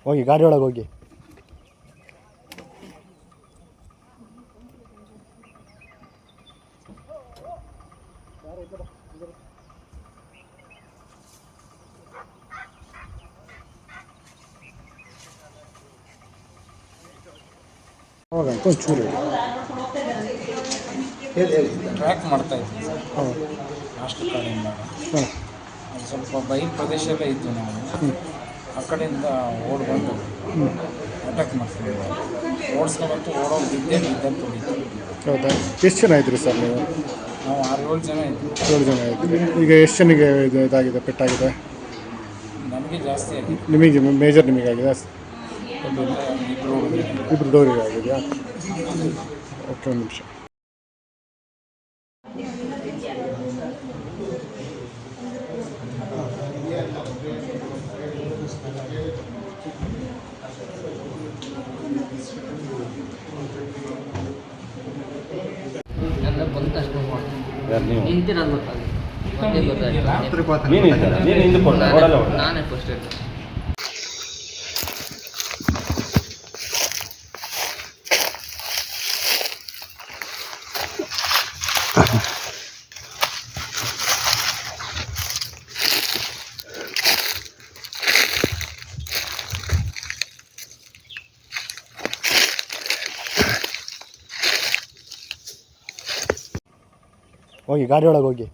ಹೋಗಿ ಗಾಡಿ ಒಳಗೆ ಹೋಗಿ. ಒಂಚೂರು ಟ್ರ್ಯಾಕ್ ಮಾಡ್ತಾ ಇದ್ವಿ ಹಾಂ ಲಾಸ್ಟ್ ಕಡೆಯಿಂದ. ಹಾಂ ಅದು ಸ್ವಲ್ಪ ಬೈಕ್ ಪ್ರದೇಶದಲ್ಲೇ ಇದ್ದು ನಾವು ಆ ಕಡೆಯಿಂದ ಓಡಿ ಬಂದು ಅಟ್ಯಾಕ್ ಮಾಡ್ತೀವಿ. ಓಡಿಸ್ಕೊಂಬಂತು ಓಡೋಗಿ ಬಿದ್ದೆ ತೊಳಿತು. ಹೌದಾ, ಎಷ್ಟು ಜನ ಇದ್ರಿ ಸರ್ ನೀವು? ನಾವು 6-7 ಜನ ಇದ್ವಿ. 7 ಜನ ಇದ್ರಿ. ಈಗ ಎಷ್ಟು ಜನಿಗೆ ಇದಾಗಿದೆ, ಪೆಟ್ಟಾಗಿದೆ? ನಮಗೆ ಜಾಸ್ತಿ ಆಗಿದೆ. ನಿಮಗೆ ಮೇಜರ್ ನಿಮಗಾಗಿದೆ? ಇಬ್ಬರು ಇಬ್ಬರು ಡೋರಿಗೆ ಆಗಿದೆಯಾ? ಓಕೆ, ಒಂದು ನಿಮಿಷ. ನಾನೇ ಫಸ್ಟ್ ಇರ್ತೀನಿ. ಹೋಗಿ ಗಾಡಿ ಒಳಗೆ ಹೋಗಿ.